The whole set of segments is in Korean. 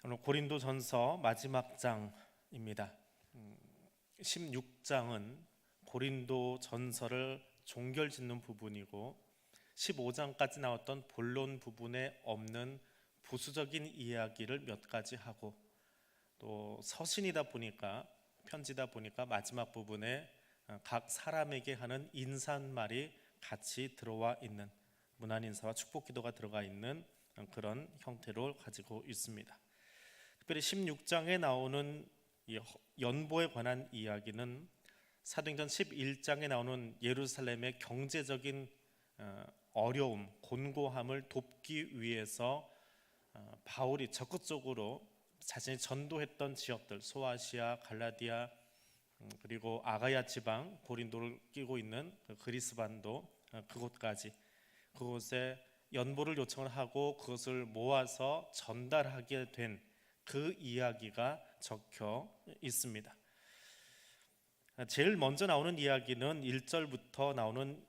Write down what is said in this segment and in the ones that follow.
오늘 고린도전서 마지막 장입니다. 16장은 고린도전서를 종결짓는 부분이고 15장까지 나왔던 본론 부분에 없는 부수적인 이야기를 몇 가지 하고 또 서신이다 보니까 편지다 보니까 마지막 부분에 각 사람에게 하는 인사말이 같이 들어와 있는 문안 인사와 축복 기도가 들어가 있는 그런 형태로 가지고 있습니다. 특별히 16장에 나오는 연보에 관한 이야기는 사도행전 11장에 나오는 예루살렘의 경제적인 어려움, 곤고함을 돕기 위해서 바울이 적극적으로 자신이 전도했던 지역들, 소아시아, 갈라디아, 그리고 아가야 지방, 고린도를 끼고 있는 그리스 반도, 그곳까지 그곳에 연보를 요청을 하고 그것을 모아서 전달하게 된 그 이야기가 적혀 있습니다. 제일 먼저 나오는 이야기는 1절부터 나오는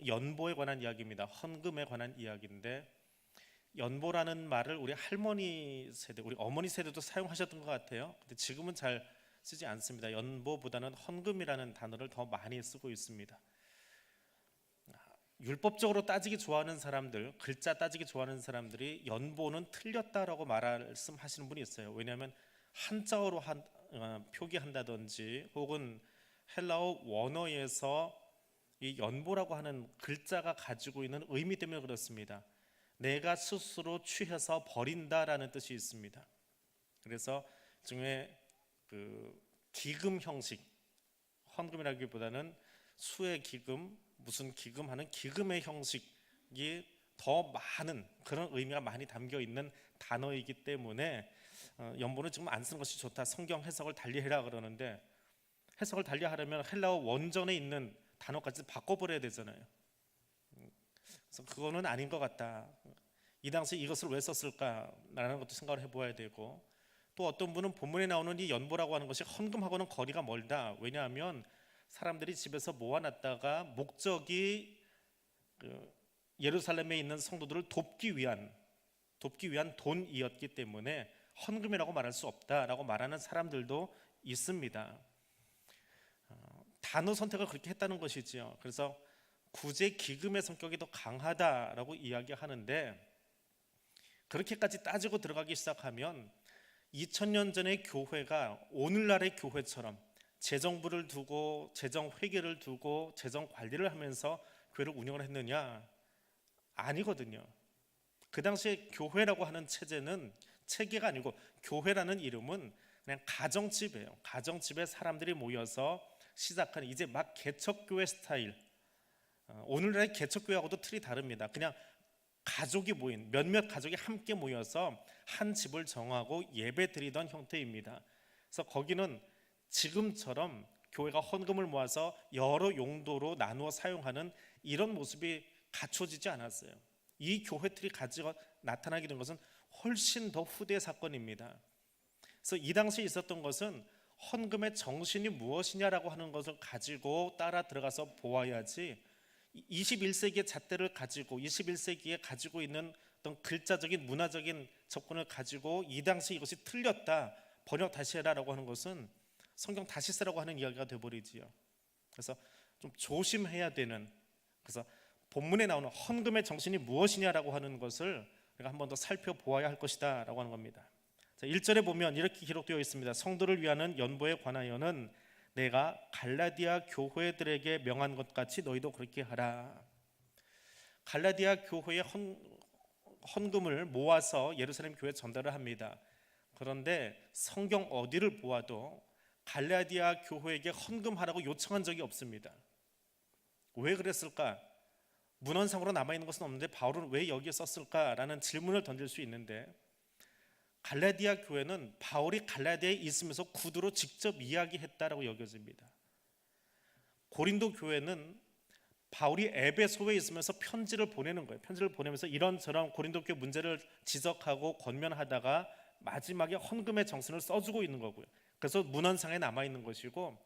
연보에 관한 이야기입니다. 헌금에 관한 이야기인데, 연보라는 말을 우리 할머니 세대, 우리 어머니 세대도 사용하셨던 것 같아요. 근데 지금은 잘 쓰지 않습니다. 연보보다는 헌금이라는 단어를 더 많이 쓰고 있습니다. 율법적으로 따지기 좋아하는 사람들, 글자 따지기 좋아하는 사람들이 연보는 틀렸다라고 말씀하시는 분이 있어요. 왜냐하면 한자어로 표기한다든지 혹은 헬라어 원어에서 이 연보라고 하는 글자가 가지고 있는 의미 때문에 그렇습니다. 내가 스스로 취해서 버린다라는 뜻이 있습니다. 그래서 중에 기금 형식, 헌금이라기보다는 수의 기금, 무슨 기금하는 기금의 형식이 더 많은 그런 의미가 많이 담겨 있는 단어이기 때문에 연보는 지금 안 쓰는 것이 좋다. 성경 해석을 달리해라 그러는데, 해석을 달리하려면 헬라어 원전에 있는 단어까지 바꿔버려야 되잖아요. 그래서 그거는 아닌 것 같다. 이 당시에 이것을 왜 썼을까라는 것도 생각을 해보아야 되고, 또 어떤 분은 본문에 나오는 이 연보라고 하는 것이 헌금하고는 거리가 멀다. 왜냐하면 사람들이 집에서 모아놨다가 목적이 예루살렘에 있는 성도들을 돕기 위한 돈이었기 때문에 헌금이라고 말할 수 없다라고 말하는 사람들도 있습니다. 단어 선택을 그렇게 했다는 것이지요. 그래서 구제 기금의 성격이 더 강하다라고 이야기하는데, 그렇게까지 따지고 들어가기 시작하면 2000년 전의 교회가 오늘날의 교회처럼 재정부를 두고 재정 회계를 두고 재정 관리를 하면서 교회를 운영을 했느냐? 아니거든요. 그 당시에 교회라고 하는 체계가 아니고, 교회라는 이름은 그냥 가정집이에요. 가정집에 사람들이 모여서 시작한 이제 막 개척교회 스타일. 오늘날의 개척교회하고도 틀이 다릅니다. 그냥 가족이 모인 몇몇 가족이 함께 모여서 한 집을 정하고 예배 드리던 형태입니다. 그래서 거기는 지금처럼 교회가 헌금을 모아서 여러 용도로 나누어 사용하는 이런 모습이 갖춰지지 않았어요. 이 교회 틀이 가지고 나타나게 된 것은 훨씬 더 후대 사건입니다. 그래서 이 당시에 있었던 것은 헌금의 정신이 무엇이냐라고 하는 것을 가지고 따라 들어가서 보아야지, 21세기의 잣대를 가지고 21세기에 가지고 있는 어떤 글자적인 문화적인 접근을 가지고 이 당시 이것이 틀렸다, 번역 다시 해라라고 하는 것은 성경 다시 쓰라고 하는 이야기가 되어버리지요. 그래서 좀 조심해야 되는, 그래서 본문에 나오는 헌금의 정신이 무엇이냐라고 하는 것을 우리가 한 번 더 살펴보아야 할 것이다 라고 하는 겁니다. 자, 1절에 보면 이렇게 기록되어 있습니다. 성도를 위하는 연보에 관하여는 내가 갈라디아 교회들에게 명한 것 같이 너희도 그렇게 하라. 갈라디아 교회의 헌금을 모아서 예루살렘 교회에 전달을 합니다. 그런데 성경 어디를 보아도 갈라디아 교회에게 헌금하라고 요청한 적이 없습니다. 왜 그랬을까? 문헌상으로 남아있는 것은 없는데 바울은 왜 여기에 썼을까라는 질문을 던질 수 있는데, 갈라디아 교회는 바울이 갈라디아에 있으면서 구두로 직접 이야기했다라고 여겨집니다. 고린도 교회는 바울이 에베소에 있으면서 편지를 보내는 거예요. 편지를 보내면서 이런저런 고린도 교회 문제를 지적하고 권면하다가 마지막에 헌금의 정신을 써주고 있는 거고요. 그래서 문헌상에 남아있는 것이고,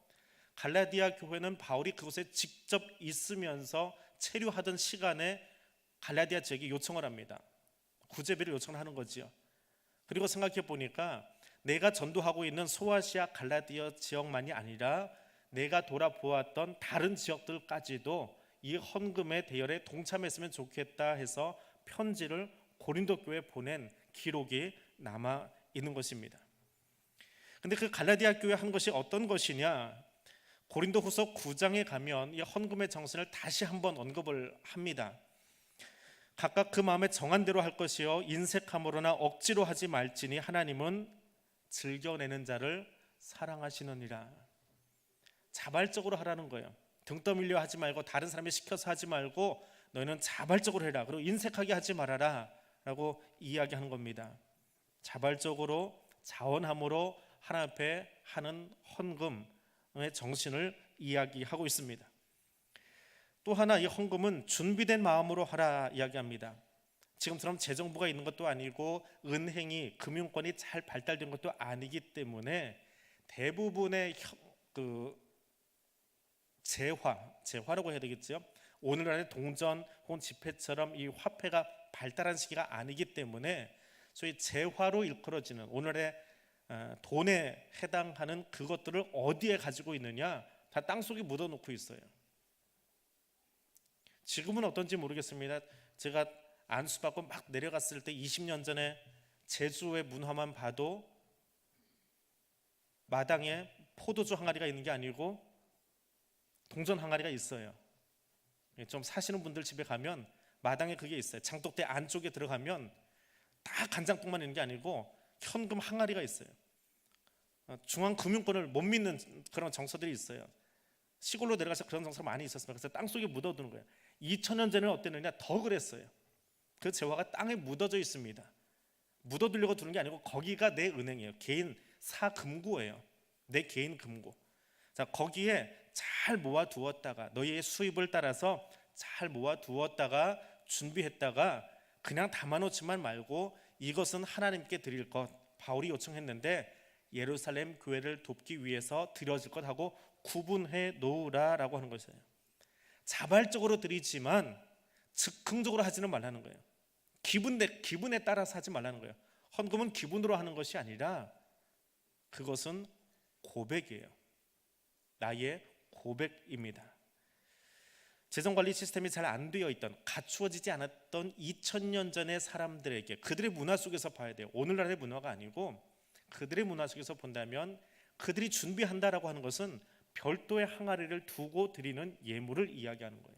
갈라디아 교회는 바울이 그곳에 직접 있으면서 체류하던 시간에 갈라디아 지역에 요청을 합니다. 구제비를 요청을 하는 거지요. 그리고 생각해 보니까 내가 전도하고 있는 소아시아 갈라디아 지역만이 아니라 내가 돌아보았던 다른 지역들까지도 이 헌금의 대열에 동참했으면 좋겠다 해서 편지를 고린도 교회에 보낸 기록이 남아 있는 것입니다. 근데 그 갈라디아 교회 한 것이 어떤 것이냐? 고린도후서 9장에 가면 이 헌금의 정신을 다시 한번 언급을 합니다. 각각 그 마음에 정한 대로 할 것이요 인색함으로나 억지로 하지 말지니 하나님은 즐겨내는 자를 사랑하시느니라. 자발적으로 하라는 거예요. 등 떠밀려 하지 말고 다른 사람이 시켜서 하지 말고 너희는 자발적으로 해라. 그리고 인색하게 하지 말아라 라고 이야기하는 겁니다. 자발적으로 자원함으로 하나님 앞에 하는 헌금의 정신을 이야기하고 있습니다. 또 하나 이 헌금은 준비된 마음으로 하라 이야기합니다. 지금처럼 재정부가 있는 것도 아니고 은행이 금융권이 잘 발달된 것도 아니기 때문에 대부분의 재화라고 해야 되겠죠. 오늘날의 동전 혹은 지폐처럼 이 화폐가 발달한 시기가 아니기 때문에 소위 재화로 일컬어지는 오늘의 돈에 해당하는 그것들을 어디에 가지고 있느냐, 다 땅속에 묻어놓고 있어요. 지금은 어떤지 모르겠습니다. 제가 안수받고 막 내려갔을 때 20년 전에 제주의 문화만 봐도 마당에 포도주 항아리가 있는 게 아니고 동전 항아리가 있어요. 좀 사시는 분들 집에 가면 마당에 그게 있어요. 장독대 안쪽에 들어가면 다 간장통만 있는 게 아니고 현금 항아리가 있어요. 중앙금융권을 못 믿는 그런 정서들이 있어요. 시골로 내려가서 그런 정서가 많이 있었습니다. 그래서 땅속에 묻어두는 거예요. 2000년 전에는 어땠느냐? 더 그랬어요. 그 재화가 땅에 묻어져 있습니다. 묻어두려고 두는 게 아니고 거기가 내 은행이에요. 개인 사금고예요. 내 개인 금고. 자, 거기에 잘 모아두었다가 너희의 수입을 따라서 잘 모아두었다가 준비했다가 그냥 담아놓지만 말고 이것은 하나님께 드릴 것, 바울이 요청했는데 예루살렘 교회를 돕기 위해서 드려질 것 하고 구분해 놓으라라고 하는 것이에요. 자발적으로 드리지만 즉흥적으로 하지는 말라는 거예요. 기분에 따라서 하지 말라는 거예요. 헌금은 기분으로 하는 것이 아니라 그것은 고백이에요. 나의 고백입니다. 재정관리 시스템이 잘 안 되어 있던, 갖추어지지 않았던 2000년 전의 사람들에게 그들의 문화 속에서 봐야 돼요. 오늘날의 문화가 아니고 그들의 문화 속에서 본다면 그들이 준비한다라고 하는 것은 별도의 항아리를 두고 드리는 예물을 이야기하는 거예요.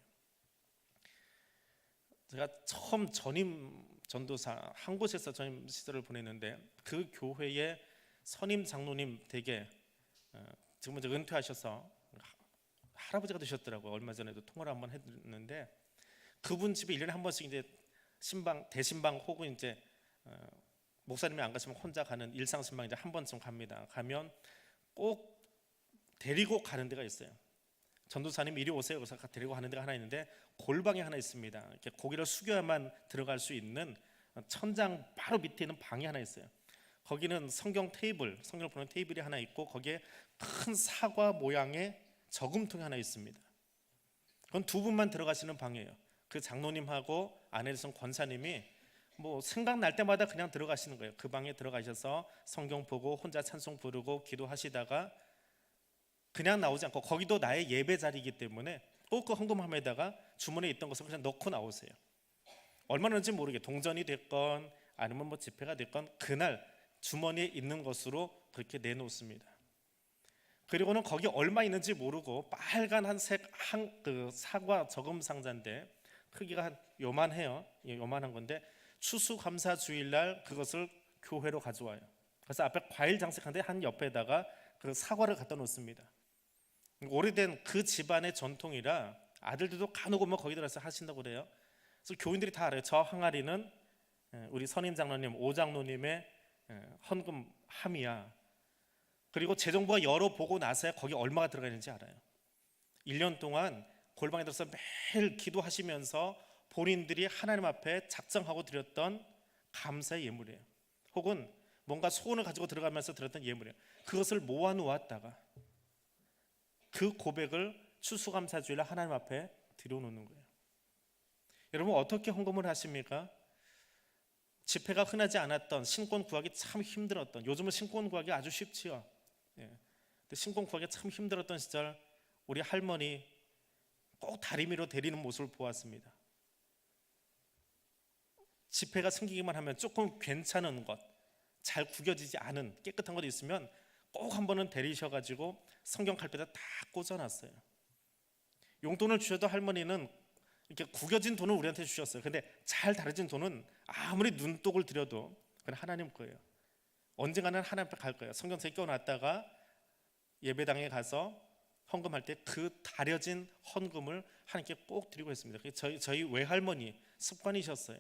제가 처음 전임 전도사 한 곳에서 전임 시절을 보냈는데 그 교회의 선임 장로님 댁에 지금 이제 은퇴하셔서 할아버지가 되셨더라고요. 얼마 전에도 통화를 한번 했는데 그분 집에 1년에 한 번씩 이제 신방, 대신방 혹은 이제 목사님이 안 가시면 혼자 가는 일상 신방 이제 한 번쯤 갑니다. 가면 꼭 데리고 가는 데가 있어요. 전도사님 이리 오세요. 그래서 데리고 가는 데가 하나 있는데 골방이 하나 있습니다. 이렇게 고개를 숙여야만 들어갈 수 있는 천장 바로 밑에 있는 방이 하나 있어요. 거기는 성경 테이블, 성경을 보는 테이블이 하나 있고 거기에 큰 사과 모양의 저금통이 하나 있습니다. 그건 두 분만 들어가시는 방이에요. 그 장로님하고 안에 계신 권사님이 뭐 생각날 때마다 그냥 들어가시는 거예요. 그 방에 들어가셔서 성경 보고 혼자 찬송 부르고 기도하시다가 그냥 나오지 않고 거기도 나의 예배 자리이기 때문에 꼭 그 헌금함에다가 주머니에 있던 것을 그냥 넣고 나오세요. 얼마나인지 모르게 동전이 됐건 아니면 뭐 지폐가 됐건 그날 주머니에 있는 것으로 그렇게 내놓습니다. 그리고는 거기 얼마 있는지 모르고 빨간 그 사과 저금 상자인데 크기가 한 요만해요. 요만한 건데 추수감사 주일날 그것을 교회로 가져와요. 그래서 앞에 과일 장식하는데 한 옆에다가 그 사과를 갖다 놓습니다. 오래된 그 집안의 전통이라 아들들도 간혹 오면 거기 들어서 하신다고 그래요. 그래서 교인들이 다 알아요. 저 항아리는 우리 선임 장로님, 오장로님의 헌금함이야. 그리고 재정부가 열어보고 나서야 거기 얼마가 들어가 있는지 알아요. 1년 동안 골방에 들어서 매일 기도하시면서 본인들이 하나님 앞에 작정하고 드렸던 감사의 예물이에요. 혹은 뭔가 소원을 가지고 들어가면서 드렸던 예물이에요. 그것을 모아놓았다가 그 고백을 추수감사주일날 하나님 앞에 들여놓는 거예요. 여러분 어떻게 헌금을 하십니까? 집회가 흔하지 않았던, 신권 구하기 참 힘들었던, 요즘은 신권 구하기 아주 쉽지요. 예. 근데 신권 구하기 참 힘들었던 시절 우리 할머니 꼭 다리미로 데리는 모습을 보았습니다. 집회가 생기기만 하면 조금 괜찮은 것, 잘 구겨지지 않은 깨끗한 것 있으면 꼭 한 번은 데리셔가지고 성경 칼pe다 다 꽂아놨어요. 용돈을 주셔도 할머니는 이렇게 구겨진 돈을 우리한테 주셨어요. 근데 잘 다려진 돈은 아무리 눈독을 들여도 그건 하나님 거예요. 언젠가는 하나님 앞에 갈 거예요. 성경책에 껴놨다가 예배당에 가서 헌금할 때 그 다려진 헌금을 하나님께 꼭 드리고 했습니다. 그게 저희 외할머니 습관이셨어요.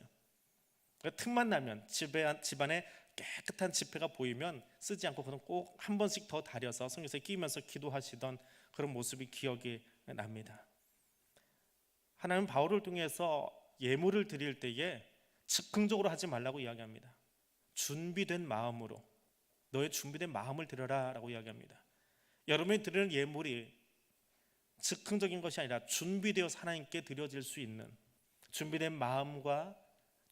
틈만 나면 집안에 깨끗한 지폐가 보이면 쓰지 않고 그건 꼭 한 번씩 더 다려서 성경책에 끼면서 기도하시던 그런 모습이 기억이 납니다. 하나님은 바울을 통해서 예물을 드릴 때에 즉흥적으로 하지 말라고 이야기합니다. 준비된 마음으로, 너의 준비된 마음을 드려라 라고 이야기합니다. 여러분이 드리는 예물이 즉흥적인 것이 아니라 준비되어서 하나님께 드려질 수 있는 준비된 마음과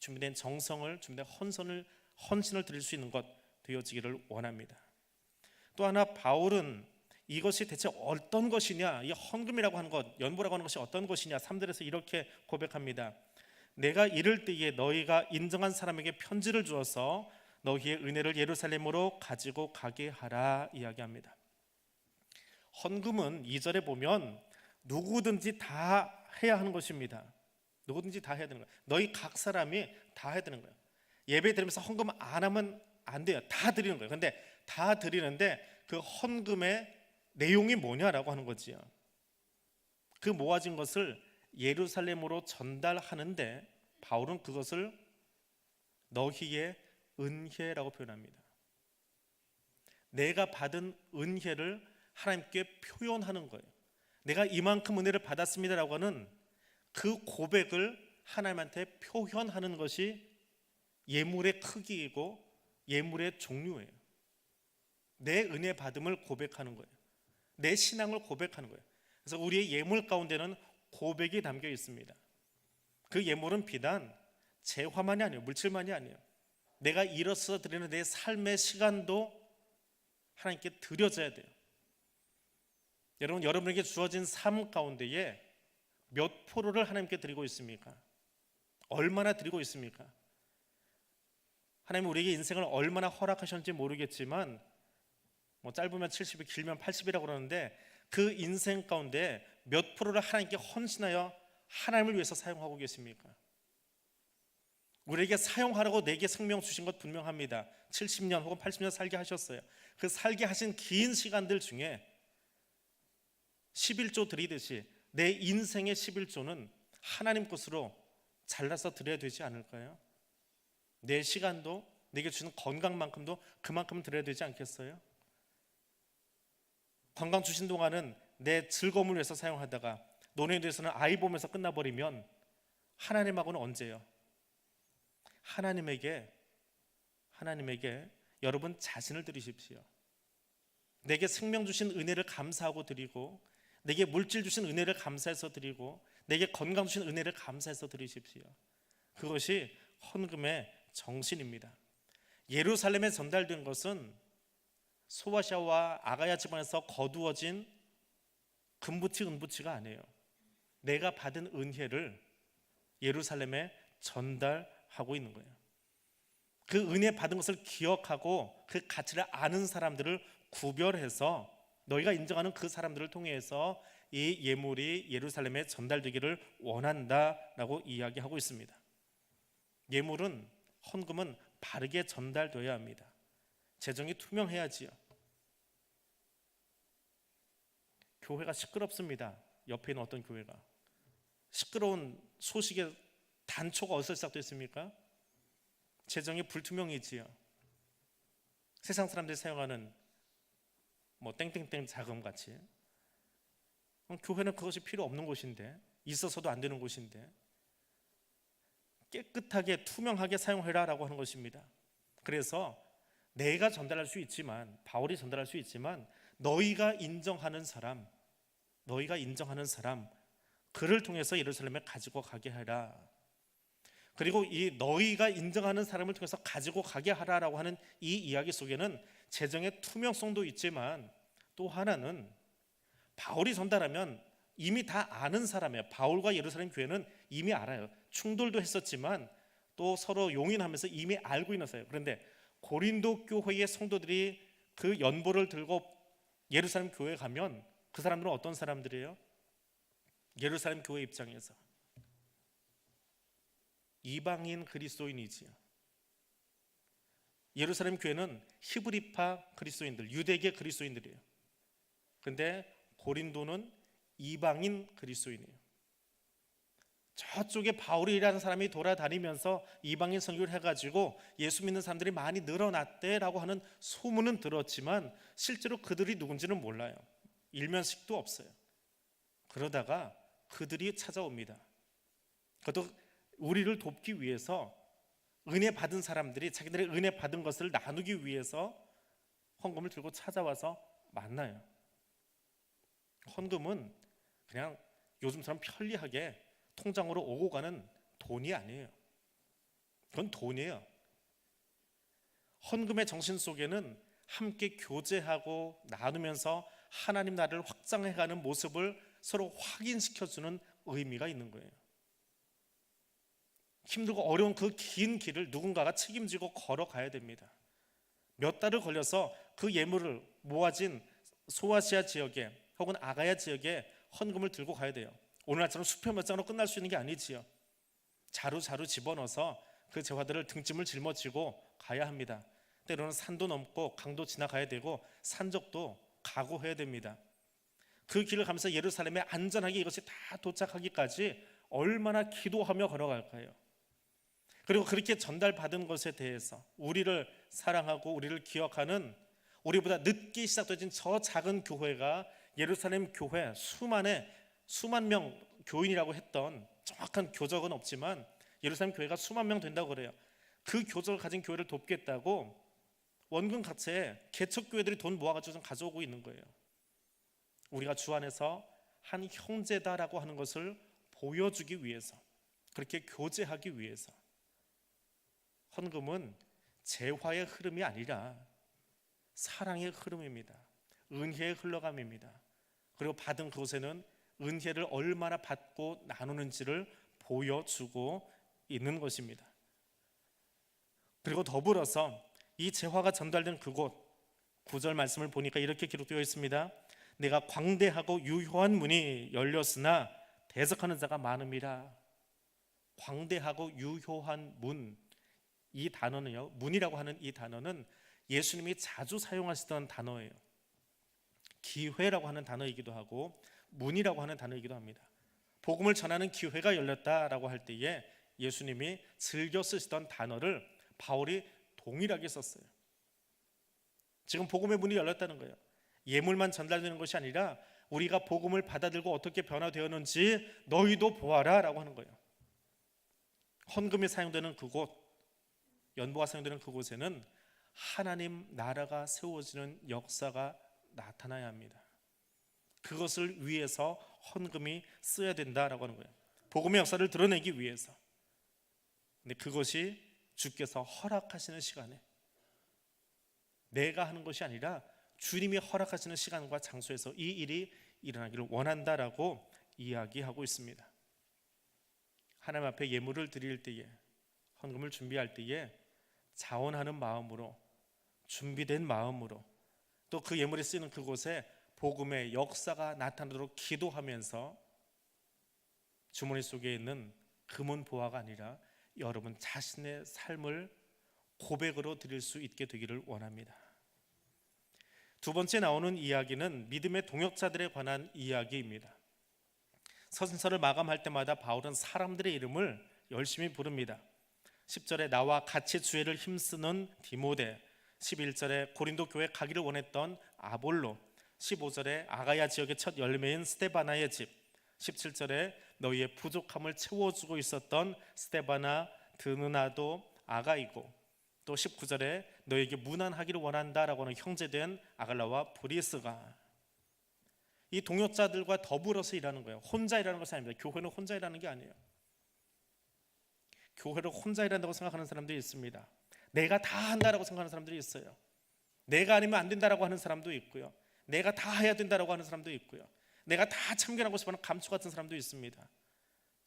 준비된 정성을, 준비된 헌신을 드릴 수 있는 것 되어지기를 원합니다. 또 하나 바울은 이것이 대체 어떤 것이냐, 이 헌금이라고 하는 것, 연보라고 하는 것이 어떤 것이냐 3절에서 이렇게 고백합니다. 내가 이를 때에 너희가 인정한 사람에게 편지를 주어서 너희의 은혜를 예루살렘으로 가지고 가게 하라 이야기합니다. 헌금은 2절에 보면 누구든지 다 해야 하는 것입니다. 누구든지 다 해야 되는 거예요. 너희 각 사람이 다 해야 되는 거예요. 예배 드리면서 헌금 안 하면 안 돼요. 다 드리는 거예요. 근데 다 드리는데 그 헌금의 내용이 뭐냐라고 하는 거지요. 그 모아진 것을 예루살렘으로 전달하는데 바울은 그것을 너희의 은혜라고 표현합니다. 내가 받은 은혜를 하나님께 표현하는 거예요. 내가 이만큼 은혜를 받았습니다라고 하는 그 고백을 하나님한테 표현하는 것이 예물의 크기이고 예물의 종류예요. 내 은혜 받음을 고백하는 거예요. 내 신앙을 고백하는 거예요. 그래서 우리의 예물 가운데는 고백이 담겨 있습니다. 그 예물은 비단 재화만이 아니에요. 물질만이 아니에요. 내가 일어서 드리는 내 삶의 시간도 하나님께 드려져야 돼요. 여러분, 여러분에게 주어진 삶 가운데에 몇 프로를 하나님께 드리고 있습니까? 얼마나 드리고 있습니까? 하나님은 우리에게 인생을 얼마나 허락하셨는지 모르겠지만 짧으면 70이 길면 80이라고 그러는데 그 인생 가운데 몇 프로를 하나님께 헌신하여 하나님을 위해서 사용하고 계십니까? 우리에게 사용하라고 내게 생명 주신 것 분명합니다. 70년 혹은 80년 살게 하셨어요. 그 살게 하신 긴 시간들 중에 11조 드리듯이 내 인생의 11조는 하나님 것으로 잘라서 드려야 되지 않을까요? 내 시간도 내게 주는 건강만큼도 그만큼 드려야 되지 않겠어요? 건강 주신 동안은 내 즐거움을 위해서 사용하다가 노년에 대해서는 아이 보면서 끝나버리면 하나님하고는 언제요? 하나님에게 여러분 자신을 드리십시오. 내게 생명 주신 은혜를 감사하고 드리고, 내게 물질 주신 은혜를 감사해서 드리고, 내게 건강 주신 은혜를 감사해서 드리십시오. 그것이 헌금의 정신입니다. 예루살렘에 전달된 것은 소아시아와 아가야 집안에서 거두어진 금부치 은부치가 아니에요. 내가 받은 은혜를 예루살렘에 전달하고 있는 거예요. 그 은혜 받은 것을 기억하고 그 가치를 아는 사람들을 구별해서 너희가 인정하는 그 사람들을 통해서 이 예물이 예루살렘에 전달되기를 원한다라고 이야기하고 있습니다. 예물은, 헌금은 바르게 전달되어야 합니다. 재정이 투명해야지요. 교회가 시끄럽습니다. 옆에 있는 어떤 교회가 시끄러운 소식의 단초가 어디서 시작됐습니까? 재정이 불투명이지요. 세상 사람들이 사용하는 땡땡땡 자금 같이. 교회는 그것이 필요 없는 곳인데, 있어서도 안 되는 곳인데 깨끗하게 투명하게 사용해라라고 하는 것입니다. 그래서 내가 전달할 수 있지만, 바울이 전달할 수 있지만, 너희가 인정하는 사람, 그를 통해서 예루살렘에 가지고 가게 하라. 그리고 이 너희가 인정하는 사람을 통해서 가지고 가게 하라라고 하는 이 이야기 속에는 재정의 투명성도 있지만 또 하나는 바울이 전달하면 이미 다 아는 사람이에요. 바울과 예루살렘 교회는 이미 알아요. 충돌도 했었지만 또 서로 용인하면서 이미 알고 있는 사이예요. 그런데 고린도 교회의 성도들이 그 연보를 들고 예루살렘 교회에 가면 그 사람들은 어떤 사람들이에요? 예루살렘 교회 입장에서 이방인 그리스도인이지요. 예루살렘 교회는 히브리파 그리스도인들, 유대계 그리스도인들이에요. 그런데 고린도는 이방인 그리스도인이에요. 저쪽에 바울이라는 사람이 돌아다니면서 이방인 선교를 해가지고 예수 믿는 사람들이 많이 늘어났대라고 하는 소문은 들었지만 실제로 그들이 누군지는 몰라요. 일면식도 없어요. 그러다가 그들이 찾아옵니다. 그것도 우리를 돕기 위해서 은혜 받은 사람들이 자기들의 은혜 받은 것을 나누기 위해서 헌금을 들고 찾아와서 만나요. 헌금은 그냥 요즘처럼 편리하게 통장으로 오고 가는 돈이 아니에요. 그건 돈이에요. 헌금의 정신 속에는 함께 교제하고 나누면서 하나님 나라를 확장해가는 모습을 서로 확인시켜주는 의미가 있는 거예요. 힘들고 어려운 그 긴 길을 누군가가 책임지고 걸어가야 됩니다. 몇 달을 걸려서 그 예물을 모아진 소아시아 지역에 혹은 아가야 지역에 헌금을 들고 가야 돼요. 오늘날처럼 수표 몇 장으로 끝날 수 있는 게 아니지요. 자루자루 집어넣어서 그 재화들을 등짐을 짊어지고 가야 합니다. 때로는 산도 넘고 강도 지나가야 되고 산적도 각오해야 됩니다. 그 길을 가면서 예루살렘에 안전하게 이것이 다 도착하기까지 얼마나 기도하며 걸어갈까요? 그리고 그렇게 전달받은 것에 대해서 우리를 사랑하고 우리를 기억하는, 우리보다 늦게 시작되어진 저 작은 교회가 예루살렘 교회 수만 명 교인이라고 했던 정확한 교적은 없지만 예루살렘 교회가 수만 명 된다고 그래요. 그 교적을 가진 교회를 돕겠다고 원금 각처에 개척교회들이 돈 모아가지고 좀 가져오고 있는 거예요. 우리가 주 안에서 한 형제다라고 하는 것을 보여주기 위해서, 그렇게 교제하기 위해서. 헌금은 재화의 흐름이 아니라 사랑의 흐름입니다. 은혜의 흘러감입니다. 그리고 받은 그곳에는 은혜를 얼마나 받고 나누는지를 보여주고 있는 것입니다. 그리고 더불어서 이 재화가 전달된 그곳 9절 말씀을 보니까 이렇게 기록되어 있습니다. 내가 광대하고 유효한 문이 열렸으나 대적하는 자가 많음이라. 광대하고 유효한 문, 이 단어는요, 문이라고 하는 이 단어는 예수님이 자주 사용하시던 단어예요. 기회라고 하는 단어이기도 하고 문이라고 하는 단어이기도 합니다. 복음을 전하는 기회가 열렸다라고 할 때에 예수님이 즐겨 쓰시던 단어를 바울이 동일하게 썼어요. 지금 복음의 문이 열렸다는 거예요. 예물만 전달되는 것이 아니라 우리가 복음을 받아들고 어떻게 변화되었는지 너희도 보아라 라고 하는 거예요. 헌금이 사용되는 그곳, 연보가 사용되는 그곳에는 하나님 나라가 세워지는 역사가 나타나야 합니다. 그것을 위해서 헌금이 쓰여야 된다라고 하는 거예요. 복음의 역사를 드러내기 위해서. 근데 그것이 주께서 허락하시는 시간에, 내가 하는 것이 아니라 주님이 허락하시는 시간과 장소에서 이 일이 일어나기를 원한다라고 이야기하고 있습니다. 하나님 앞에 예물을 드릴 때에, 헌금을 준비할 때에 자원하는 마음으로, 준비된 마음으로, 또 그 예물이 쓰이는 그곳에 복음의 역사가 나타나도록 기도하면서 주머니 속에 있는 금은 보화가 아니라 여러분 자신의 삶을 고백으로 드릴 수 있게 되기를 원합니다. 두 번째 나오는 이야기는 믿음의 동역자들에 관한 이야기입니다. 서신서를 마감할 때마다 바울은 사람들의 이름을 열심히 부릅니다. 10절에 나와 같이 주의를 힘쓰는 디모데, 11절에 고린도 교회 가기를 원했던 아볼로, 15절에 아가야 지역의 첫 열매인 스데바나의 집, 17절에 너희의 부족함을 채워주고 있었던 스데바나, 드느나도, 아가이고, 또 19절에 너희에게 무난하기를 원한다라고 하는 형제된 아갈라와 브리스가, 이 동역자들과 더불어서 일하는 거예요. 혼자 일하는 것이 아닙니다. 교회는 혼자 일하는 게 아니에요. 교회를 혼자 일한다고 생각하는 사람들이 있습니다. 내가 다 한다라고 생각하는 사람들이 있어요. 내가 아니면 안 된다라고 하는 사람도 있고요. 내가 다 해야 된다라고 하는 사람도 있고요. 내가 다 참견하고 싶어하는 감초 같은 사람도 있습니다.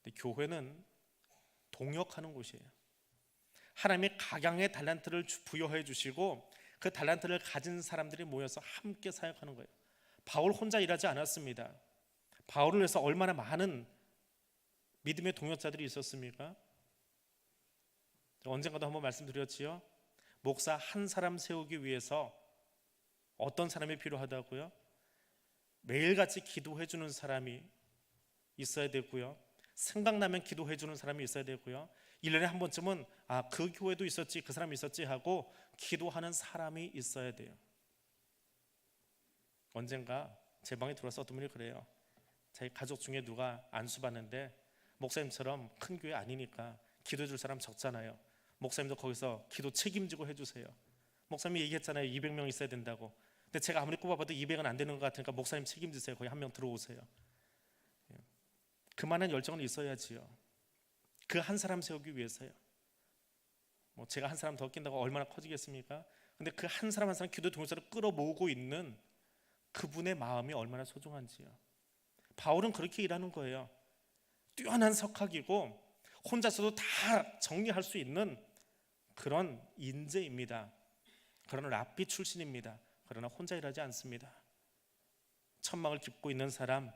근데 교회는 동역하는 곳이에요. 하나님의 각양의 달란트를 부여해 주시고 그 달란트를 가진 사람들이 모여서 함께 사역하는 거예요. 바울 혼자 일하지 않았습니다. 바울을 위해서 얼마나 많은 믿음의 동역자들이 있었습니까? 언젠가도 한번 말씀드렸지요. 목사 한 사람 세우기 위해서 어떤 사람이 필요하다고요? 매일같이 기도해 주는 사람이 있어야 되고요. 생각나면 기도해 주는 사람이 있어야 되고요. 1년에 한 번쯤은 그 교회도 있었지, 그 사람이 있었지 하고 기도하는 사람이 있어야 돼요. 언젠가 제 방에 들어와서 어떤 분이 그래요. 자기 가족 중에 누가 안수 받는데 목사님처럼 큰 교회 아니니까 기도해 줄 사람 적잖아요. 목사님도 거기서 기도 책임지고 해주세요. 목사님이 얘기했잖아요. 200명 있어야 된다고. 근데 제가 아무리 꼽아봐도 200은 안 되는 것 같으니까 목사님 책임지세요. 거기 한 명 들어오세요. 그만한 열정은 있어야지요. 그 한 사람 세우기 위해서요. 제가 한 사람 더 낀다고 얼마나 커지겠습니까? 근데 그 한 사람 한 사람 기도 동역자를 끌어모으고 있는 그분의 마음이 얼마나 소중한지요. 바울은 그렇게 일하는 거예요. 뛰어난 석학이고 혼자서도 다 정리할 수 있는 그런 인재입니다. 그런 랍비 출신입니다. 그러나 혼자 일하지 않습니다. 천막을 깁고 있는 사람,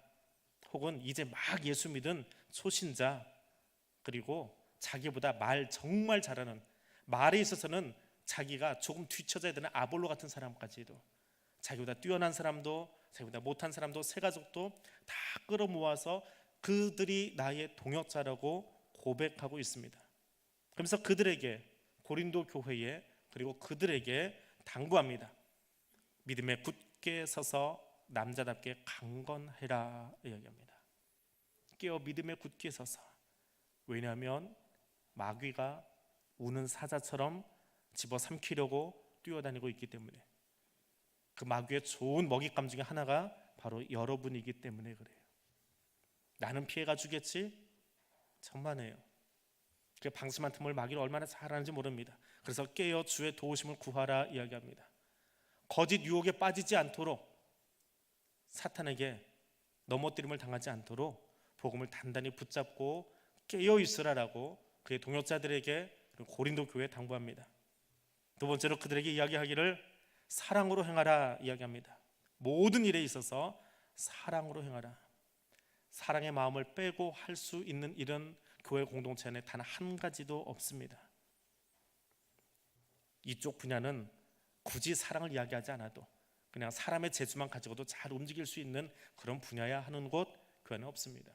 혹은 이제 막 예수 믿은 초신자, 그리고 자기보다 말 정말 잘하는, 말에 있어서는 자기가 조금 뒤처져야 되는 아볼로 같은 사람까지도, 자기보다 뛰어난 사람도 자기보다 못한 사람도 새 가족도 다 끌어모아서 그들이 나의 동역자라고 고백하고 있습니다. 그러면서 그들에게, 고린도 교회에, 그리고 그들에게 당부합니다. 믿음에 굳게 서서 남자답게 강건해라 이야기합니다. 깨어 믿음에 굳게 서서. 왜냐하면 마귀가 우는 사자처럼 집어삼키려고 뛰어다니고 있기 때문에, 그 마귀의 좋은 먹잇감 중에 하나가 바로 여러분이기 때문에 그래요. 나는 피해가 주겠지? 천만에요. 그 방심한 틈을 마귀를 얼마나 잘하는지 모릅니다. 그래서 깨어 주의 도우심을 구하라 이야기합니다. 거짓 유혹에 빠지지 않도록, 사탄에게 넘어뜨림을 당하지 않도록 복음을 단단히 붙잡고 깨어 있으라라고 그의 동역자들에게, 그리고 고린도 교회에 당부합니다. 두 번째로 그들에게 이야기하기를 사랑으로 행하라 이야기합니다. 모든 일에 있어서 사랑으로 행하라. 사랑의 마음을 빼고 할 수 있는 일은 교회 공동체 안에 단 한 가지도 없습니다. 이쪽 분야는 굳이 사랑을 이야기하지 않아도 그냥 사람의 재주만 가지고도 잘 움직일 수 있는 그런 분야야 하는 곳 교회는 없습니다.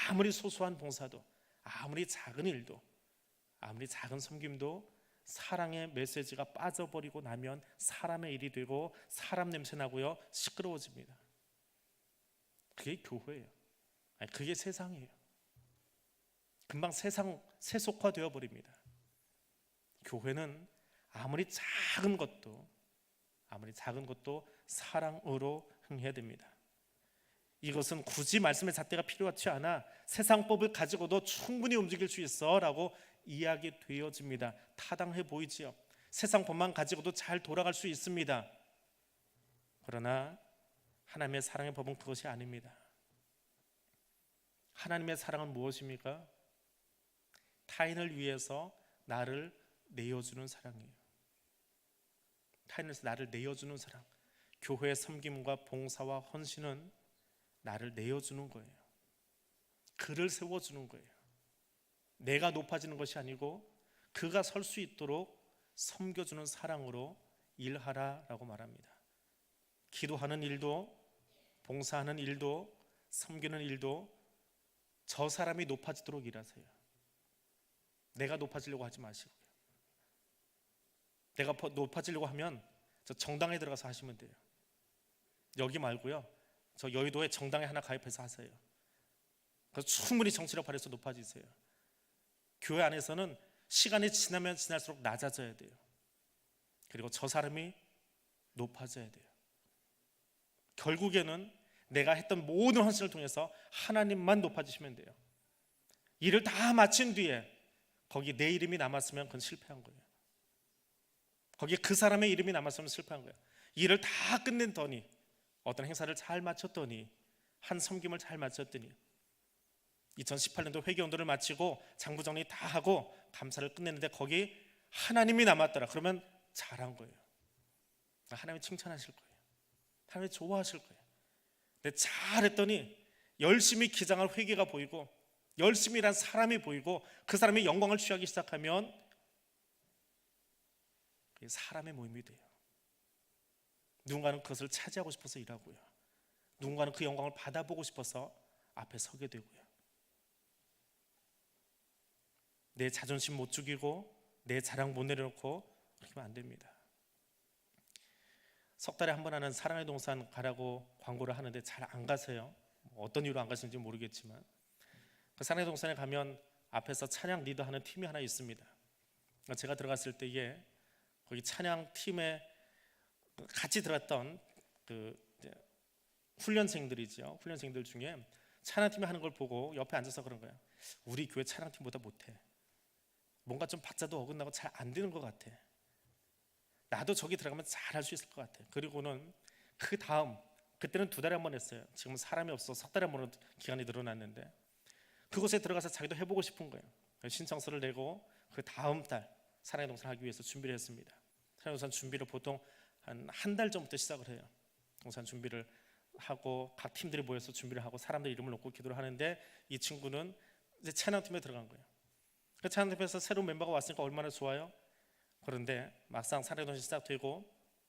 아무리 소소한 봉사도, 아무리 작은 일도, 아무리 작은 섬김도 사랑의 메시지가 빠져버리고 나면 사람의 일이 되고 사람 냄새 나고요, 시끄러워집니다. 그게 교회예요. 그게 세상이에요. 금방 세상 세속화되어 버립니다. 교회는 아무리 작은 것도 사랑으로 행해야 됩니다. 이것은 굳이 말씀의 잣대가 필요하지 않아 세상법을 가지고도 충분히 움직일 수 있어 라고 이야기되어집니다. 타당해 보이지요. 세상법만 가지고도 잘 돌아갈 수 있습니다. 그러나 하나님의 사랑의 법은 그것이 아닙니다. 하나님의 사랑은 무엇입니까? 타인을 위해서 나를 내어주는 사랑이에요. 타인을 위해서 나를 내어주는 사랑. 교회의 섬김과 봉사와 헌신은 나를 내어주는 거예요. 그를 세워주는 거예요. 내가 높아지는 것이 아니고 그가 설 수 있도록 섬겨주는 사랑으로 일하라라고 말합니다. 기도하는 일도, 봉사하는 일도, 섬기는 일도 저 사람이 높아지도록 일하세요. 내가 높아지려고 하지 마시고요. 내가 높아지려고 하면 저 정당에 들어가서 하시면 돼요. 여기 말고요, 저 여의도에 정당에 하나 가입해서 하세요. 그래서 충분히 정치력 발휘해서 높아지세요. 교회 안에서는 시간이 지나면 지날수록 낮아져야 돼요. 그리고 저 사람이 높아져야 돼요. 결국에는 내가 했던 모든 헌신을 통해서 하나님만 높아지시면 돼요. 일을 다 마친 뒤에 거기 내 이름이 남았으면 그건 실패한 거예요. 거기에 그 사람의 이름이 남았으면 실패한 거예요. 일을 다 끝냈더니, 어떤 행사를 잘 마쳤더니, 한 섬김을 잘 마쳤더니 2018년도 회계연도를 마치고 장부 정리 다 하고 감사를 끝냈는데 거기 하나님이 남았더라. 그러면 잘한 거예요. 하나님이 칭찬하실 거예요. 하나님이 좋아하실 거예요. 근데 잘했더니 열심히 기장할 회개가 보이고 열심히 일한 사람이 보이고 그 사람이 영광을 취하기 시작하면 그게 사람의 모임이 돼요. 누군가는 그것을 차지하고 싶어서 일하고요, 누군가는 그 영광을 받아보고 싶어서 앞에 서게 되고요. 내 자존심 못 죽이고 내 자랑 못 내려놓고 그렇게 하면 안 됩니다. 석 달에 한 번 하는 사랑의 동산 가라고 광고를 하는데 잘 안 가세요. 어떤 이유로 안 가시는지 모르겠지만 그 사랑의 동산에 가면 앞에서 찬양 리더하는 팀이 하나 있습니다. 제가 들어갔을 때에 거기 찬양 팀에 같이 들었던 그 훈련생들이죠. 훈련생들 중에 찬양팀이 하는 걸 보고 옆에 앉아서 그런 거야. 우리 교회 찬양팀보다 못해. 뭔가 좀 박자도 어긋나고 잘 안 되는 것 같아. 나도 저기 들어가면 잘 할 수 있을 것 같아. 그리고는 그 다음, 그때는 2달에 한 번 했어요. 지금 사람이 없어 석 달에 한 번은 기간이 늘어났는데 그곳에 들어가서 자기도 해보고 싶은 거예요. 신청서를 내고 그 다음 달 사랑의 동산 하기 위해서 준비를 했습니다. 사랑의 동산 준비를 보통 한 달 전부터 시작을 해요. 동산 준비를 하고 각 팀들이 모여서 준비를 하고 사람들 이름을 놓고 기도를 하는데 이 친구는 이제 찬양팀에 들어간 거예요. 그 찬양팀에서 새로운 멤버가 왔으니까 얼마나 좋아요. 그런데 막상 사랑의 동산 시작되고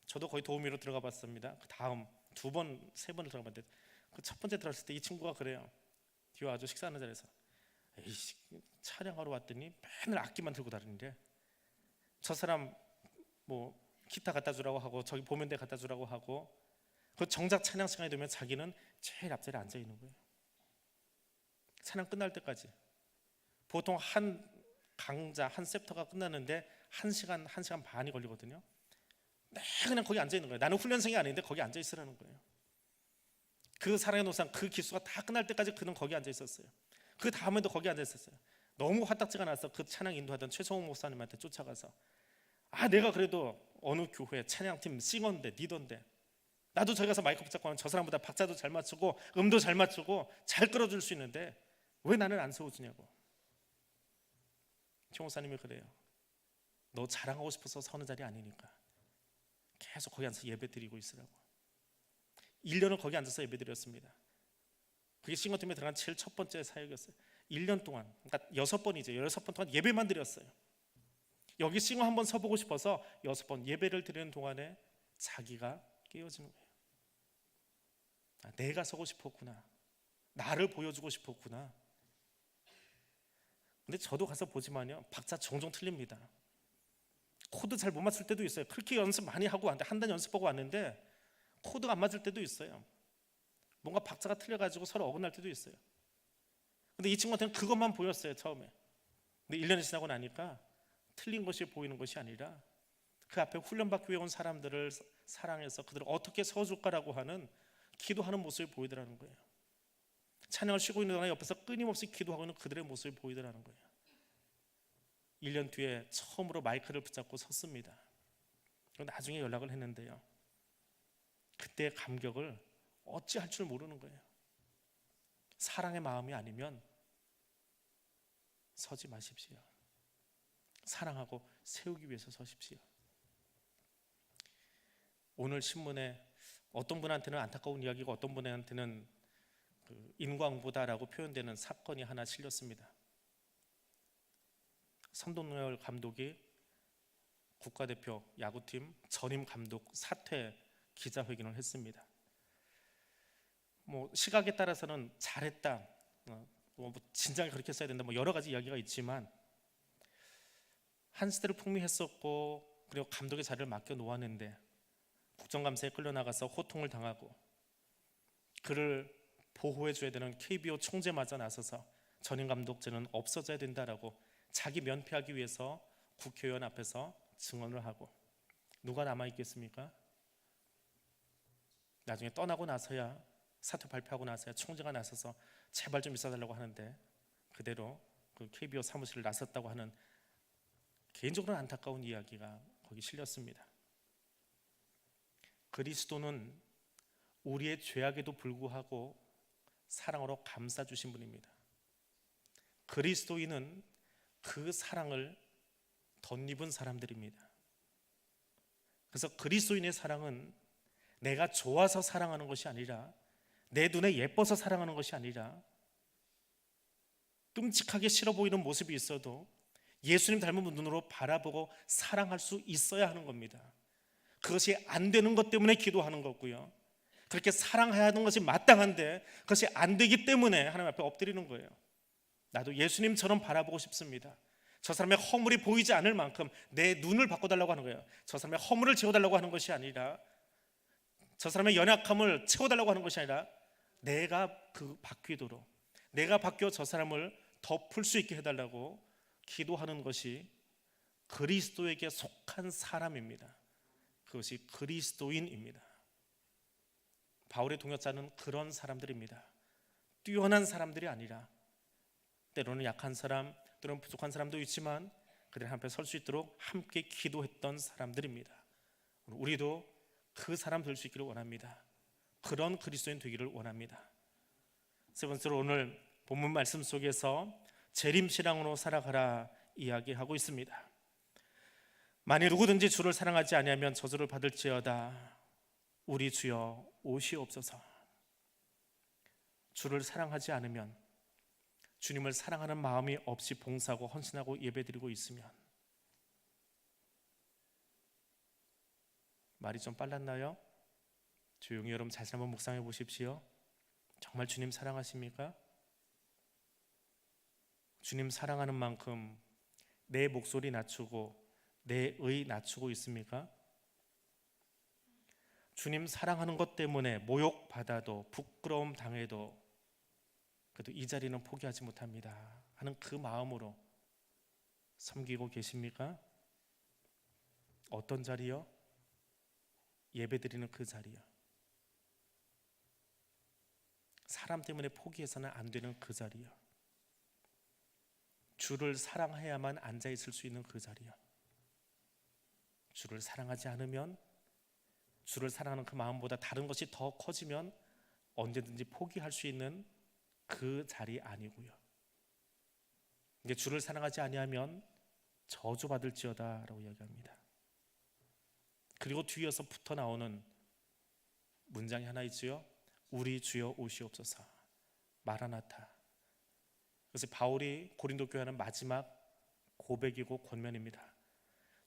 저도 거의 도우미로 들어가 봤습니다. 그 다음 2번, 3번을 들어가 봤는데 그 첫 번째 들어갔을 때 이 친구가 그래요. 뒤에 아주 식사하는 자리에서 에이씨, 찬양하러 왔더니 맨날 악기만 들고 다니는데 저 사람 뭐 기타 갖다 주라고 하고 저기 보면대 갖다 주라고 하고 그 정작 찬양 시간이 되면 자기는 제일 앞자리에 앉아 있는 거예요. 찬양 끝날 때까지. 보통 한 강좌, 한 챕터가 끝나는데 1시간, 1시간 반이 걸리거든요. 그냥 거기 앉아 있는 거예요. 나는 훈련생이 아닌데 거기 앉아 있으라는 거예요. 그 사랑의 노상 그 기수가 다 끝날 때까지 그는 거기 앉아 있었어요. 그 다음에도 거기 앉아 있었어요. 너무 화딱지가 나서 그 찬양 인도하던 최성욱 목사님한테 쫓아가서 내가 그래도 어느 교회 찬양팀 싱어인데 리더인데 나도 저기 가서 마이크 붙잡고 하면 저 사람보다 박자도 잘 맞추고 음도 잘 맞추고 잘 끌어줄 수 있는데 왜 나는 안 세워주냐고. 최 목사님이 그래요. 너 자랑하고 싶어서 서는 자리 아니니까 계속 거기 앉아서 예배 드리고 있으라고. 1년을 거기 앉아서 예배 드렸습니다. 그게 싱어팀에 들어간 제일 첫 번째 사역이었어요. 1년 동안, 그러니까 6번이죠. 6번 동안 예배만 드렸어요. 여기 싱어 한번 서보고 싶어서 6번 예배를 드리는 동안에 자기가 깨어지는 거예요. 내가 서고 싶었구나. 나를 보여주고 싶었구나. 근데 저도 가서 보지만요, 박자 종종 틀립니다. 코드 잘 못 맞출 때도 있어요. 그렇게 연습 많이 하고 왔는데 한 달 연습하고 왔는데 코드가 안 맞을 때도 있어요. 뭔가 박자가 틀려가지고 서로 어긋날 때도 있어요. 근데 이 친구한테는 그것만 보였어요, 처음에. 근데 1년이 지나고 나니까 틀린 것이 보이는 것이 아니라 그 앞에 훈련받기 위해 온 사람들을 사랑해서 그들을 어떻게 세워줄까라고 하는 기도하는 모습이 보이더라는 거예요. 찬양을 쉬고 있는 동안 옆에서 끊임없이 기도하고 있는 그들의 모습이 보이더라는 거예요. 1년 뒤에 처음으로 마이크를 붙잡고 섰습니다. 나중에 연락을 했는데요, 그때의 감격을 어찌할 줄 모르는 거예요. 사랑의 마음이 아니면 서지 마십시오. 사랑하고 세우기 위해서 서십시오. 오늘 신문에 어떤 분한테는 안타까운 이야기고 어떤 분한테는 인광보다라고 표현되는 사건이 하나 실렸습니다. 선동열 감독이 국가대표 야구팀 전임 감독 사퇴 기자회견을 했습니다. 시각에 따라서는 잘했다, 진작에 그렇게 써야 된다, 여러 가지 이야기가 있지만 한 시대를 풍미했었고 그리고 감독의 자리를 맡겨 놓았는데 국정감사에 끌려나가서 호통을 당하고 그를 보호해줘야 되는 KBO 총재마저 나서서 전임 감독제는 없어져야 된다라고 자기 면피하기 위해서 국회의원 앞에서 증언을 하고 누가 남아있겠습니까? 나중에 떠나고 나서야, 사퇴 발표하고 나서야 총재가 나서서 제발 좀 있어달라고 하는데 그대로 그 KBO 사무실을 나섰다고 하는 개인적으로는 안타까운 이야기가 거기 실렸습니다. 그리스도는 우리의 죄악에도 불구하고 사랑으로 감싸주신 분입니다. 그리스도인은 그 사랑을 덧입은 사람들입니다. 그래서 그리스도인의 사랑은 내가 좋아서 사랑하는 것이 아니라, 내 눈에 예뻐서 사랑하는 것이 아니라, 끔찍하게 싫어 보이는 모습이 있어도 예수님 닮은 눈으로 바라보고 사랑할 수 있어야 하는 겁니다. 그것이 안 되는 것 때문에 기도하는 거고요, 그렇게 사랑해야 하는 것이 마땅한데 그것이 안 되기 때문에 하나님 앞에 엎드리는 거예요. 나도 예수님처럼 바라보고 싶습니다. 저 사람의 허물이 보이지 않을 만큼 내 눈을 바꿔달라고 하는 거예요. 저 사람의 허물을 채워달라고 하는 것이 아니라, 저 사람의 연약함을 채워달라고 하는 것이 아니라, 내가 바뀌도록, 내가 바뀌어 저 사람을 덮을 수 있게 해달라고 기도하는 것이 그리스도에게 속한 사람입니다. 그것이 그리스도인입니다. 바울의 동역자는 그런 사람들입니다. 뛰어난 사람들이 아니라, 때로는 약한 사람, 때로는 부족한 사람도 있지만 그들 앞에 설 수 있도록 함께 기도했던 사람들입니다. 우리도 그 사람 될 수 있기를 원합니다. 그런 그리스도인 되기를 원합니다. 세 번째로, 오늘 본문 말씀 속에서 재림신앙으로 살아가라 이야기하고 있습니다. 만일 누구든지 주를 사랑하지 아니하면 저주를 받을지어다. 우리 주여 오시옵소서. 주를 사랑하지 않으면, 주님을 사랑하는 마음이 없이 봉사하고 헌신하고 예배드리고 있으면, 말이 좀 빨랐나요? 조용히 여러분 자신 한번 묵상해 보십시오. 정말 주님 사랑하십니까? 주님 사랑하는 만큼 내 목소리 낮추고 내 의 낮추고 있습니까? 주님 사랑하는 것 때문에 모욕받아도 부끄러움 당해도 그래도 이 자리는 포기하지 못합니다 하는 그 마음으로 섬기고 계십니까? 어떤 자리요? 예배드리는 그 자리요. 사람 때문에 포기해서는 안 되는 그 자리요. 주를 사랑해야만 앉아 있을 수 있는 그 자리요. 주를 사랑하지 않으면, 주를 사랑하는 그 마음보다 다른 것이 더 커지면 언제든지 포기할 수 있는 그 자리 아니고요. 이제 주를 사랑하지 아니하면 저주받을지어다 라고 이야기합니다. 그리고 뒤에서 붙어 나오는 문장이 하나 있지요. 우리 주여 오시옵소서. 마라나타. 그래서 바울이 고린도 교회 하는 마지막 고백이고 권면입니다.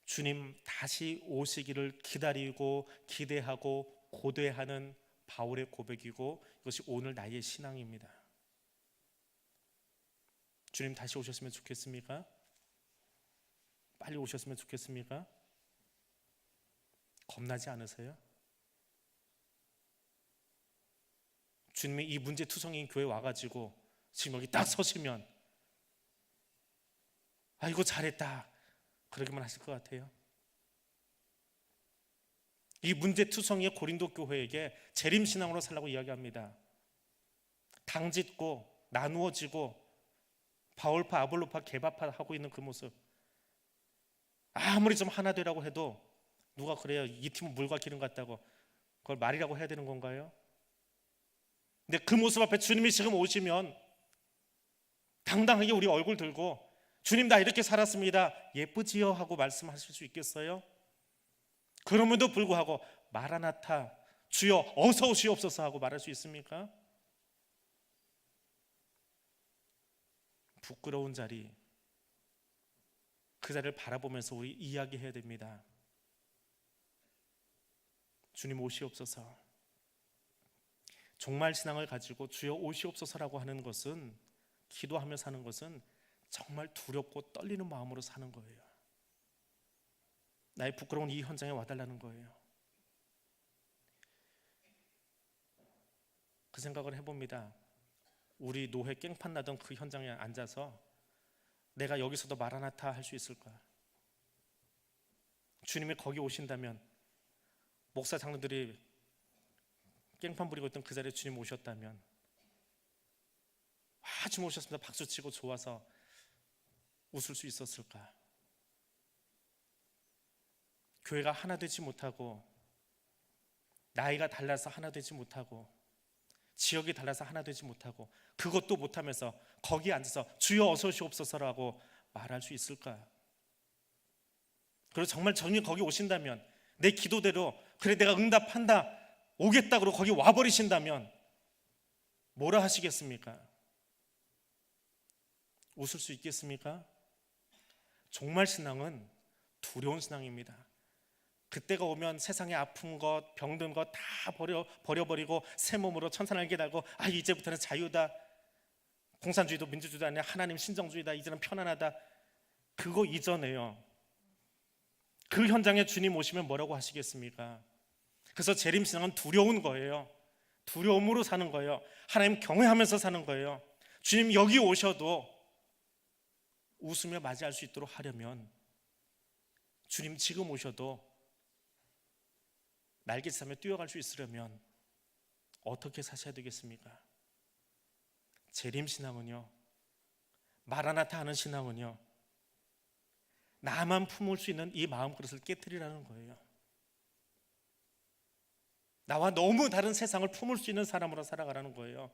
주님 다시 오시기를 기다리고 기대하고 고대하는 바울의 고백이고, 이것이 오늘 나의 신앙입니다. 주님 다시 오셨으면 좋겠습니까? 빨리 오셨으면 좋겠습니까? 겁나지 않으세요? 주님이 이 문제투성이인 교회 와가지고 지금 여기 딱 서시면 아이고 잘했다 그러기만 하실 것 같아요? 이 문제투성이의 고린도 교회에게 재림신앙으로 살라고 이야기합니다. 당짓고 나누어지고 바울파 아볼로파 개바파 하고 있는 그 모습, 아무리 좀 하나 되라고 해도 누가 그래요? 이 팀은 물과 기름 같다고. 그걸 말이라고 해야 되는 건가요? 근데 그 모습 앞에 주님이 지금 오시면 당당하게 우리 얼굴 들고 주님 나 이렇게 살았습니다 예쁘지요 하고 말씀하실 수 있겠어요? 그럼에도 불구하고 마라나타 주여 어서 오시옵소서 하고 말할 수 있습니까? 부끄러운 자리, 그 자리를 바라보면서 우리 이야기해야 됩니다. 주님 오시옵소서. 종말 신앙을 가지고 주여 오시옵소서라고 하는 것은, 기도하며 사는 것은 정말 두렵고 떨리는 마음으로 사는 거예요. 나의 부끄러운 이 현장에 와달라는 거예요. 그 생각을 해봅니다. 우리 노회 깽판 나던 그 현장에 앉아서 내가 여기서도 마라나타 할 수 있을까? 주님이 거기 오신다면, 목사 장로들이 깽판 부리고 있던 그 자리에 주님 오셨다면, 주님 오셨습니다 박수치고 좋아서 웃을 수 있었을까? 교회가 하나 되지 못하고, 나이가 달라서 하나 되지 못하고, 지역이 달라서 하나 되지 못하고, 그것도 못하면서 거기에 앉아서 주여 어서 오시옵소서라고 말할 수 있을까? 그리고 정말 주님 거기 오신다면, 내 기도대로 그래 내가 응답한다 오겠다 그러고 거기 와버리신다면 뭐라 하시겠습니까? 웃을 수 있겠습니까? 정말 신앙은 두려운 신앙입니다. 그때가 오면 세상의 아픈 것, 병든 것 다 버려버리고 새 몸으로 천사날개 달고 이제부터는 자유다, 공산주의도 민주주의도 아니라 하나님 신정주의다, 이제는 편안하다. 그거 이전에요. 그 현장에 주님 오시면 뭐라고 하시겠습니까? 그래서 재림신앙은 두려운 거예요. 두려움으로 사는 거예요. 하나님 경외하면서 사는 거예요. 주님 여기 오셔도 웃으며 맞이할 수 있도록 하려면, 주님 지금 오셔도 날개짓하며 뛰어갈 수 있으려면 어떻게 사셔야 되겠습니까? 재림신앙은요, 마라나타 하는 신앙은요, 나만 품을 수 있는 이 마음그릇을 깨트리라는 거예요. 나와 너무 다른 세상을 품을 수 있는 사람으로 살아가라는 거예요.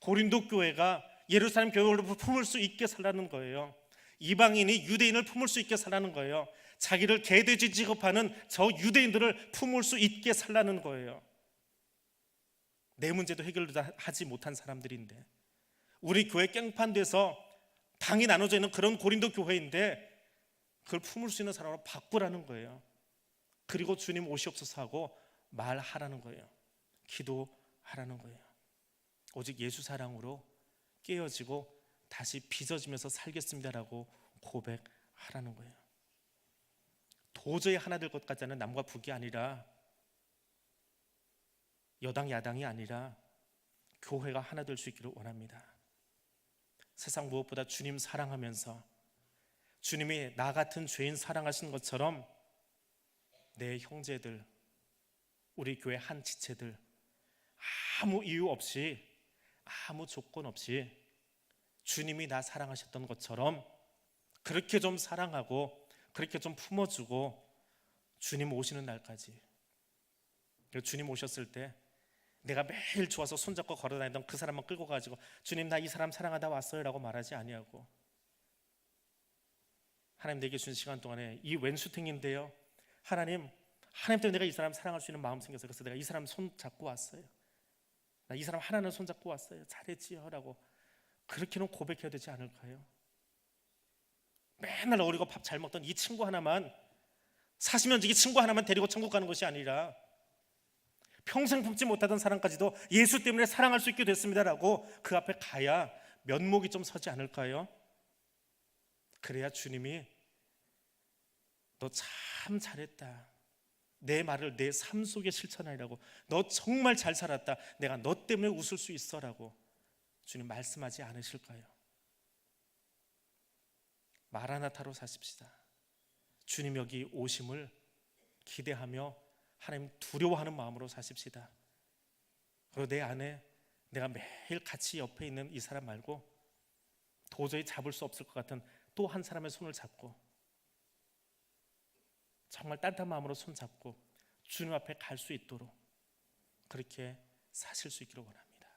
고린도 교회가 예루살렘 교회를 품을 수 있게 살라는 거예요. 이방인이 유대인을 품을 수 있게 살라는 거예요. 자기를 개돼지 취급하는 저 유대인들을 품을 수 있게 살라는 거예요. 내 문제도 해결하지 못한 사람들인데, 우리 교회 깽판돼서 당이 나눠져 있는 그런 고린도 교회인데 그걸 품을 수 있는 사람으로 바꾸라는 거예요. 그리고 주님 오시옵소서 하고 말하라는 거예요. 기도하라는 거예요. 오직 예수 사랑으로 깨어지고 다시 빚어지면서 살겠습니다라고 고백하라는 거예요. 도저히 하나 될 것 같지 않은 남과 북이 아니라, 여당 야당이 아니라 교회가 하나 될 수 있기를 원합니다. 세상 무엇보다 주님 사랑하면서, 주님이 나 같은 죄인 사랑하신 것처럼 내 형제들, 우리 교회 한 지체들 아무 이유 없이, 아무 조건 없이 주님이 나 사랑하셨던 것처럼 그렇게 좀 사랑하고 그렇게 좀 품어주고, 주님 오시는 날까지, 주님 오셨을 때 내가 매일 좋아서 손잡고 걸어다니던 그 사람만 끌고 가지고 주님 나 이 사람 사랑하다 왔어요 라고 말하지 아니하고, 하나님 내게 준 시간 동안에 이 왼수탱인데요, 하나님 때문에 내가 이 사람 사랑할 수 있는 마음 생겨서, 그래서 내가 이 사람 손 잡고 왔어요, 나 이 사람 하나는 손 잡고 왔어요, 잘했지요 라고 그렇게는 고백해야 되지 않을까요? 맨날 어리고 밥 잘 먹던 이 친구 하나만, 40년지기 친구 하나만 데리고 천국 가는 것이 아니라 평생 품지 못하던 사랑까지도 예수 때문에 사랑할 수 있게 됐습니다라고 그 앞에 가야 면목이 좀 서지 않을까요? 그래야 주님이 너 참 잘했다, 내 말을 내 삶 속에 실천하리라고, 너 정말 잘 살았다, 내가 너 때문에 웃을 수 있어라고 주님 말씀하지 않으실까요? 마라나타로 사십시다. 주님 여기 오심을 기대하며 하나님 두려워하는 마음으로 사십시다. 그리고 내 안에 내가 매일 같이 옆에 있는 이 사람 말고 도저히 잡을 수 없을 것 같은 또 한 사람의 손을 잡고, 정말 따뜻한 마음으로 손 잡고 주님 앞에 갈 수 있도록 그렇게 사실 수 있기를 원합니다.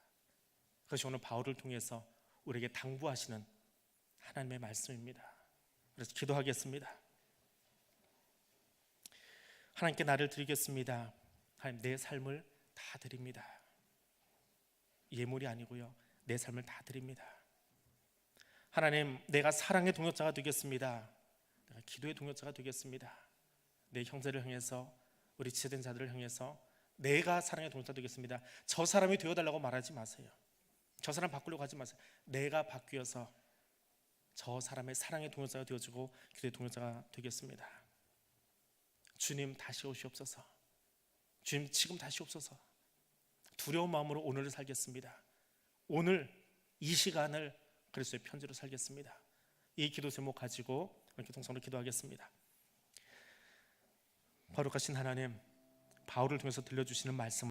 그것이 오늘 바울을 통해서 우리에게 당부하시는 하나님의 말씀입니다. 그래서 기도하겠습니다. 하나님께 나를 드리겠습니다. 하나님 내 삶을 다 드립니다. 예물이 아니고요, 내 삶을 다 드립니다. 하나님 내가 사랑의 동역자가 되겠습니다. 내가 기도의 동역자가 되겠습니다. 내 형제를 향해서, 우리 지체된 자들을 향해서 내가 사랑의 동역자 되겠습니다. 저 사람이 되어달라고 말하지 마세요. 저 사람 바꾸려고 하지 마세요. 내가 바뀌어서 저 사람의 사랑의 동역자가 되어주고 기도의 동역자가 되겠습니다. 주님 다시 오시옵소서. 주님 지금 다시 오소서. 두려운 마음으로 오늘을 살겠습니다. 오늘 이 시간을 그리스도의 편지로 살겠습니다. 이 기도 제목 가지고 이렇게 동성으로 기도하겠습니다. 거룩하신 하나님, 바울을 통해서 들려주시는 말씀